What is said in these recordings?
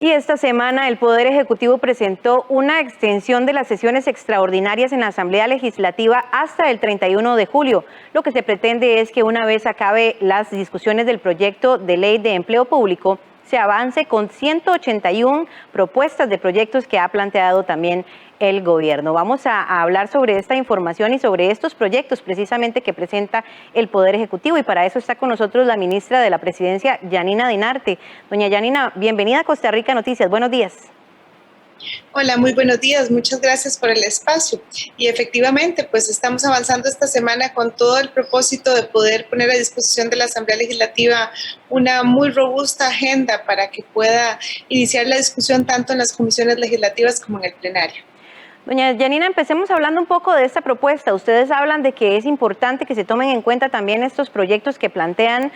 Y esta semana el Poder Ejecutivo presentó una extensión de las sesiones extraordinarias en la Asamblea Legislativa hasta el 31 de julio. Lo que se pretende es que una vez acabe las discusiones del proyecto de ley de empleo público, se avance con 181 propuestas de proyectos que ha planteado también el gobierno. Vamos a hablar sobre esta información y sobre estos proyectos precisamente que presenta el Poder Ejecutivo, y para eso está con nosotros la ministra de la Presidencia, Yanina Dinarte. Doña Yanina, bienvenida a Costa Rica Noticias. Buenos días. Hola, muy buenos días. Muchas gracias por el espacio. Y efectivamente, pues estamos avanzando esta semana con todo el propósito de poder poner a disposición de la Asamblea Legislativa una muy robusta agenda para que pueda iniciar la discusión tanto en las comisiones legislativas como en el plenario. Doña Yanina, empecemos hablando un poco de esta propuesta. Ustedes hablan de que es importante que se tomen en cuenta también estos proyectos que plantean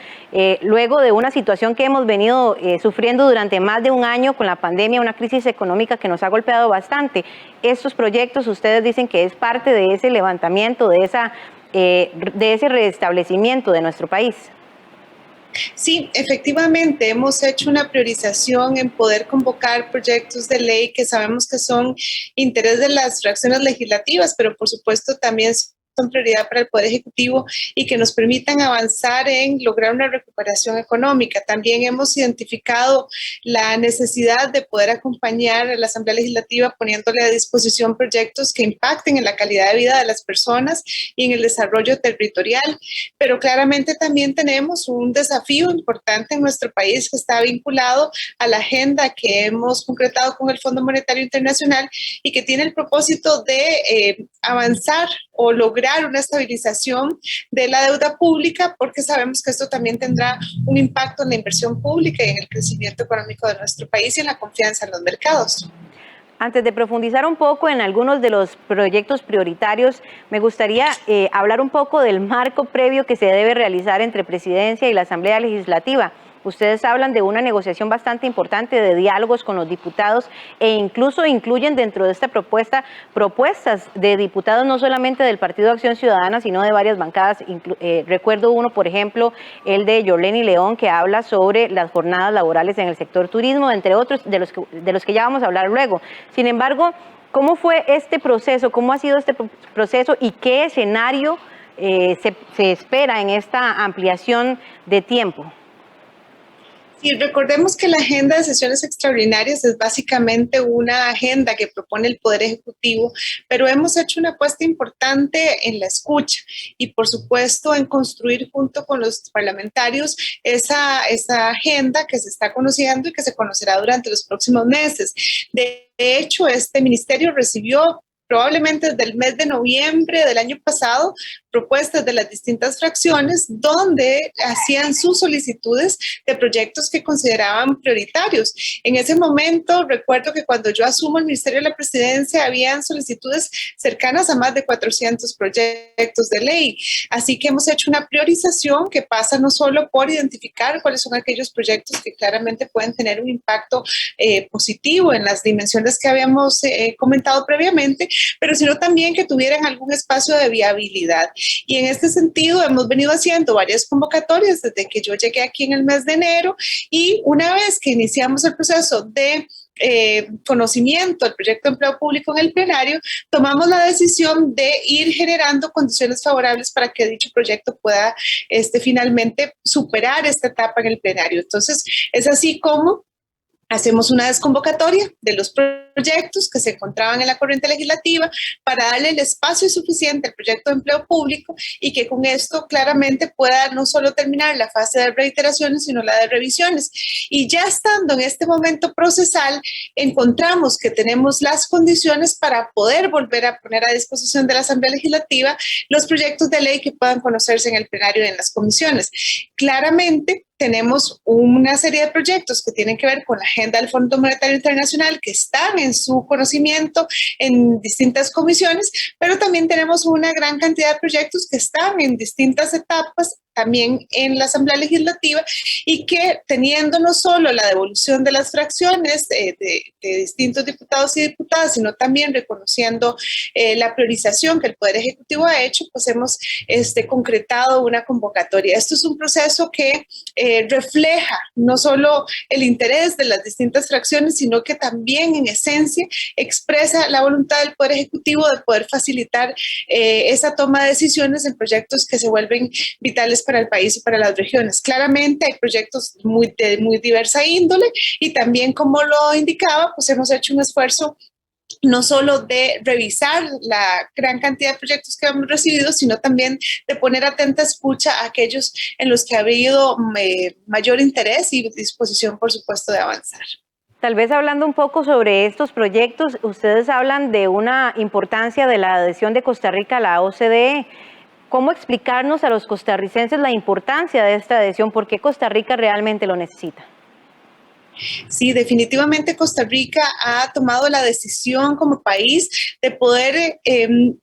luego de una situación que hemos venido sufriendo durante más de un año con la pandemia, una crisis económica que nos ha golpeado bastante. Estos proyectos, ustedes dicen que es parte de ese levantamiento, de ese restablecimiento de nuestro país. Sí, efectivamente, hemos hecho una priorización en poder convocar proyectos de ley que sabemos que son interés de las fracciones legislativas, pero por supuesto también son prioridad para el Poder Ejecutivo y que nos permitan avanzar en lograr una recuperación económica. También hemos identificado la necesidad de poder acompañar a la Asamblea Legislativa poniéndole a disposición proyectos que impacten en la calidad de vida de las personas y en el desarrollo territorial. Pero claramente también tenemos un desafío importante en nuestro país que está vinculado a la agenda que hemos concretado con el Fondo Monetario Internacional y que tiene el propósito de avanzar o lograr una estabilización de la deuda pública, porque sabemos que esto también tendrá un impacto en la inversión pública y en el crecimiento económico de nuestro país y en la confianza en los mercados. Antes de profundizar un poco en algunos de los proyectos prioritarios, me gustaría hablar un poco del marco previo que se debe realizar entre Presidencia y la Asamblea Legislativa. Ustedes hablan de una negociación bastante importante, de diálogos con los diputados, e incluso incluyen dentro de esta propuesta propuestas de diputados no solamente del Partido Acción Ciudadana, sino de varias bancadas. Recuerdo uno, por ejemplo, el de Yorleni León, que habla sobre las jornadas laborales en el sector turismo, entre otros de los que ya vamos a hablar luego. Sin embargo, ¿cómo fue este proceso? ¿Cómo ha sido este proceso y qué escenario se espera en esta ampliación de tiempo? Y recordemos que la agenda de sesiones extraordinarias es básicamente una agenda que propone el Poder Ejecutivo, pero hemos hecho una apuesta importante en la escucha y, por supuesto, en construir junto con los parlamentarios esa agenda que se está conociendo y que se conocerá durante los próximos meses. De hecho, este ministerio recibió probablemente desde el mes de noviembre del año pasado, propuestas de las distintas fracciones donde hacían sus solicitudes de proyectos que consideraban prioritarios. En ese momento, recuerdo que cuando yo asumo el Ministerio de la Presidencia, habían solicitudes cercanas a más de 400 proyectos de ley. Así que hemos hecho una priorización que pasa no solo por identificar cuáles son aquellos proyectos que claramente pueden tener un impacto positivo en las dimensiones que habíamos comentado previamente, pero sino también que tuvieran algún espacio de viabilidad. Y en este sentido hemos venido haciendo varias convocatorias desde que yo llegué aquí en el mes de enero, y una vez que iniciamos el proceso de conocimiento del proyecto de empleo público en el plenario, tomamos la decisión de ir generando condiciones favorables para que dicho proyecto pueda finalmente superar esta etapa en el plenario. Entonces, es así como hacemos una desconvocatoria de los proyectos que se encontraban en la corriente legislativa para darle el espacio suficiente al proyecto de empleo público y que con esto claramente pueda no solo terminar la fase de reiteraciones, sino la de revisiones. Y ya estando en este momento procesal, encontramos que tenemos las condiciones para poder volver a poner a disposición de la Asamblea Legislativa los proyectos de ley que puedan conocerse en el plenario y en las comisiones. Claramente, tenemos una serie de proyectos que tienen que ver con la agenda del Fondo Monetario Internacional que están en su conocimiento en distintas comisiones, pero también tenemos una gran cantidad de proyectos que están en distintas etapas también en la Asamblea Legislativa, y que teniendo no solo la devolución de las fracciones de distintos diputados y diputadas, sino también reconociendo la priorización que el Poder Ejecutivo ha hecho, pues hemos concretado una convocatoria. Esto es un proceso que refleja no solo el interés de las distintas fracciones, sino que también en esencia expresa la voluntad del Poder Ejecutivo de poder facilitar esa toma de decisiones en proyectos que se vuelven vitales para el país y para las regiones. Claramente hay proyectos de muy diversa índole, y también, como lo indicaba, pues hemos hecho un esfuerzo no solo de revisar la gran cantidad de proyectos que hemos recibido, sino también de poner atenta escucha a aquellos en los que ha habido mayor interés y disposición, por supuesto, de avanzar. Tal vez hablando un poco sobre estos proyectos, ustedes hablan de una importancia de la adhesión de Costa Rica a la OCDE. ¿Cómo explicarnos a los costarricenses la importancia de esta adhesión? ¿Por qué Costa Rica realmente lo necesita? Sí, definitivamente Costa Rica ha tomado la decisión como país de poder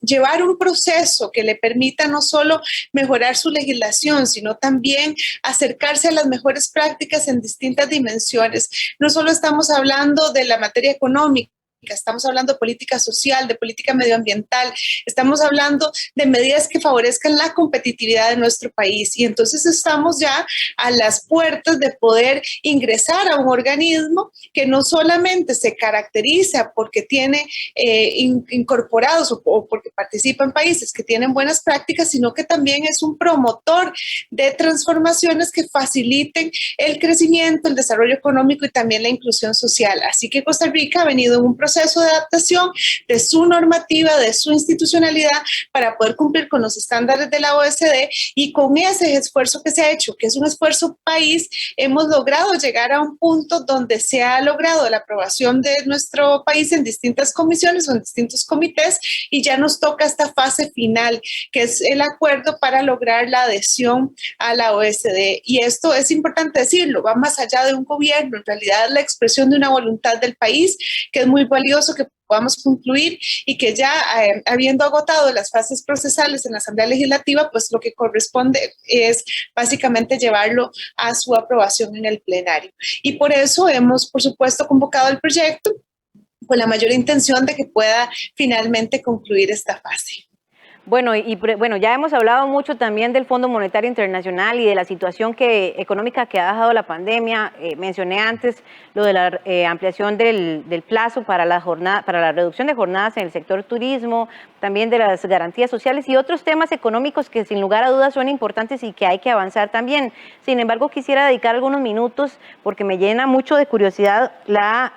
llevar un proceso que le permita no solo mejorar su legislación, sino también acercarse a las mejores prácticas en distintas dimensiones. No solo estamos hablando de la materia económica, estamos hablando de política social, de política medioambiental, estamos hablando de medidas que favorezcan la competitividad de nuestro país, y entonces estamos ya a las puertas de poder ingresar a un organismo que no solamente se caracteriza porque tiene incorporados o porque participa en países que tienen buenas prácticas, sino que también es un promotor de transformaciones que faciliten el crecimiento, el desarrollo económico y también la inclusión social. Así que Costa Rica ha venido en un proceso de adaptación de su normativa, de su institucionalidad, para poder cumplir con los estándares de la OSD, y con ese esfuerzo que se ha hecho, que es un esfuerzo país, hemos logrado llegar a un punto donde se ha logrado la aprobación de nuestro país en distintas comisiones o en distintos comités, y ya nos toca esta fase final, que es el acuerdo para lograr la adhesión a la OSD. Y esto es importante decirlo, va más allá de un gobierno, en realidad es la expresión de una voluntad del país, que es muy valioso que podamos concluir, y que ya habiendo agotado las fases procesales en la Asamblea Legislativa, pues lo que corresponde es básicamente llevarlo a su aprobación en el plenario. Y por eso hemos, por supuesto, convocado el proyecto con la mayor intención de que pueda finalmente concluir esta fase. Bueno, bueno, ya hemos hablado mucho también del Fondo Monetario Internacional y de la situación económica que ha dejado la pandemia. Mencioné antes lo de la ampliación del plazo para la reducción de jornadas en el sector turismo, también de las garantías sociales y otros temas económicos que sin lugar a dudas son importantes y que hay que avanzar también. Sin embargo, quisiera dedicar algunos minutos, porque me llena mucho de curiosidad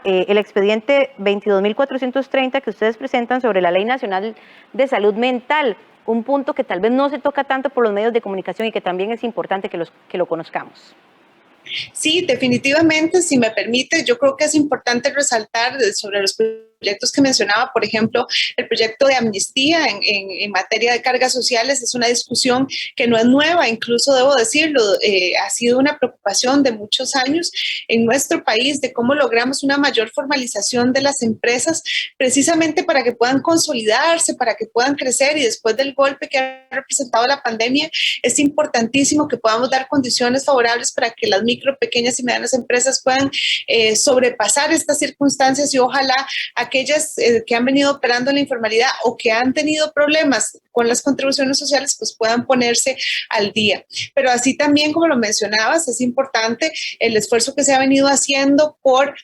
el expediente 22.430 que ustedes presentan sobre la Ley Nacional de Salud Mental, un punto que tal vez no se toca tanto por los medios de comunicación y que también es importante que lo conozcamos. Sí, definitivamente, si me permite, yo creo que es importante resaltar sobre los proyectos que mencionaba. Por ejemplo, el proyecto de amnistía en materia de cargas sociales es una discusión que no es nueva, incluso debo decirlo, ha sido una preocupación de muchos años en nuestro país, de cómo logramos una mayor formalización de las empresas, precisamente para que puedan consolidarse, para que puedan crecer, y después del golpe que ha representado la pandemia, es importantísimo que podamos dar condiciones favorables para que las micro, pequeñas y medianas empresas puedan sobrepasar estas circunstancias, y ojalá aquellas que han venido operando en la informalidad o que han tenido problemas con las contribuciones sociales, pues puedan ponerse al día. Pero así también, como lo mencionabas, es importante el esfuerzo que se ha venido haciendo por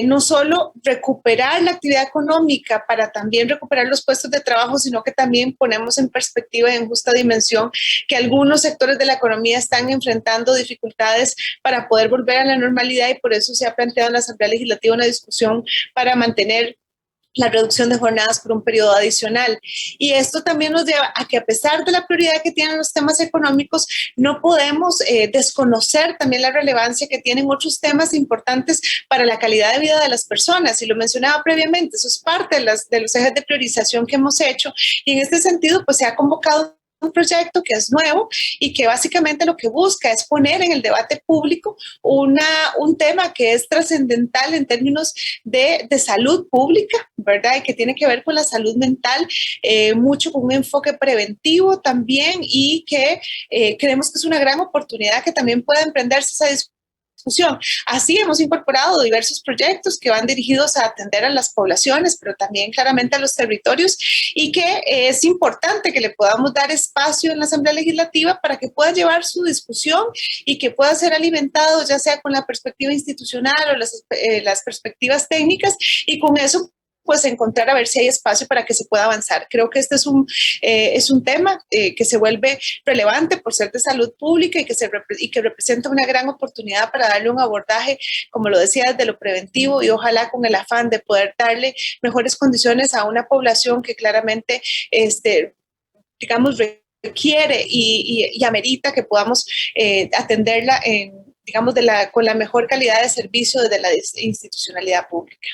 no solo recuperar la actividad económica para también recuperar los puestos de trabajo, sino que también ponemos en perspectiva y en justa dimensión que algunos sectores de la economía están enfrentando dificultades para poder volver a la normalidad, y por eso se ha planteado en la Asamblea Legislativa una discusión para mantener la reducción de jornadas por un periodo adicional. Y esto también nos lleva a que, a pesar de la prioridad que tienen los temas económicos, no podemos desconocer también la relevancia que tienen otros temas importantes para la calidad de vida de las personas. Y lo mencionaba previamente, eso es parte de los ejes de priorización que hemos hecho. Y en este sentido, pues se ha convocado un proyecto que es nuevo y que básicamente lo que busca es poner en el debate público un tema que es trascendental en términos de salud pública, ¿verdad? Y que tiene que ver con la salud mental, mucho con un enfoque preventivo también, y que creemos que es una gran oportunidad que también pueda emprenderse esa discusión. Así hemos incorporado diversos proyectos que van dirigidos a atender a las poblaciones, pero también claramente a los territorios, y que es importante que le podamos dar espacio en la Asamblea Legislativa para que pueda llevar su discusión y que pueda ser alimentado ya sea con la perspectiva institucional o las perspectivas técnicas, y con eso pues encontrar a ver si hay espacio para que se pueda avanzar. Creo que este es un tema que se vuelve relevante por ser de salud pública y que representa una gran oportunidad para darle un abordaje, como lo decía, desde lo preventivo, y ojalá con el afán de poder darle mejores condiciones a una población que claramente, digamos, requiere y amerita que podamos atenderla digamos, con la mejor calidad de servicio desde la institucionalidad pública.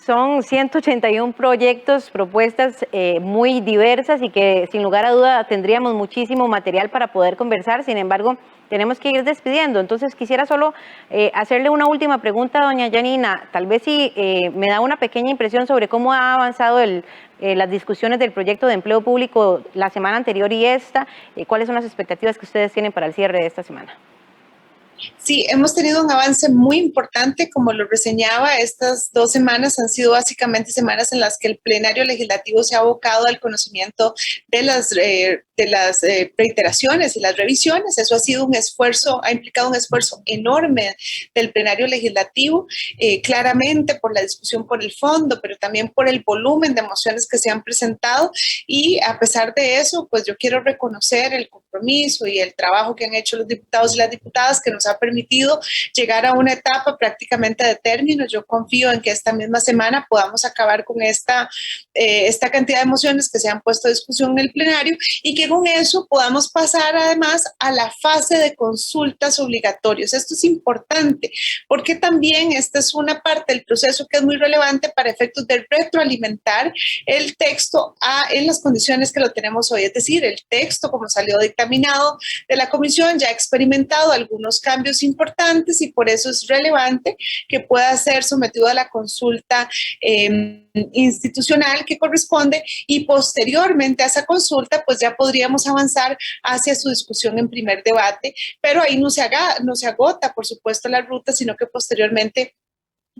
Son 181 proyectos, propuestas muy diversas y que sin lugar a duda tendríamos muchísimo material para poder conversar. Sin embargo, tenemos que ir despidiendo. Entonces quisiera solo hacerle una última pregunta a doña Yanina. Tal vez si me da una pequeña impresión sobre cómo ha avanzado las discusiones del proyecto de empleo público la semana anterior y esta. ¿Cuáles son las expectativas que ustedes tienen para el cierre de esta semana? Sí, hemos tenido un avance muy importante, como lo reseñaba. Estas 2 semanas han sido básicamente semanas en las que el plenario legislativo se ha abocado al conocimiento de las reiteraciones y las revisiones. Eso ha sido un esfuerzo, ha implicado un esfuerzo enorme del plenario legislativo, claramente por la discusión por el fondo, pero también por el volumen de mociones que se han presentado. Y a pesar de eso, pues yo quiero reconocer el compromiso y el trabajo que han hecho los diputados y las diputadas, que nos ha permitido llegar a una etapa prácticamente de término. Yo confío en que esta misma semana podamos acabar con esta cantidad de mociones que se han puesto a discusión en el plenario, y que con eso podamos pasar además a la fase de consultas obligatorias. Esto es importante porque también esta es una parte del proceso que es muy relevante para efectos de retroalimentar el texto en las condiciones que lo tenemos hoy. Es decir, el texto, como salió dictaminado de la comisión, ya ha experimentado algunos cambios importantes, y por eso es relevante que pueda ser sometido a la consulta institucional que corresponde, y posteriormente a esa consulta pues ya podríamos avanzar hacia su discusión en primer debate, pero ahí no se agota, por supuesto, la ruta, sino que posteriormente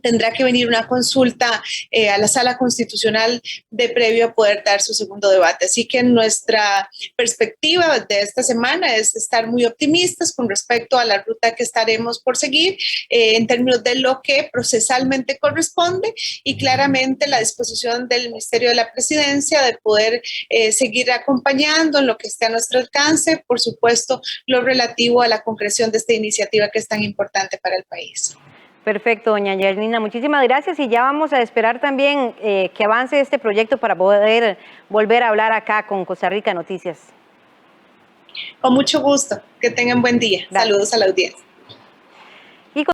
tendrá que venir una consulta a la Sala Constitucional de previo a poder dar su segundo debate. Así que nuestra perspectiva de esta semana es estar muy optimistas con respecto a la ruta que estaremos por seguir en términos de lo que procesalmente corresponde, y claramente la disposición del Ministerio de la Presidencia de poder seguir acompañando en lo que esté a nuestro alcance, por supuesto, lo relativo a la concreción de esta iniciativa que es tan importante para el país. Perfecto, doña Yanina, muchísimas gracias, y ya vamos a esperar también que avance este proyecto para poder volver a hablar acá con Costa Rica Noticias. Con mucho gusto, que tengan buen día. Gracias. Saludos a la audiencia.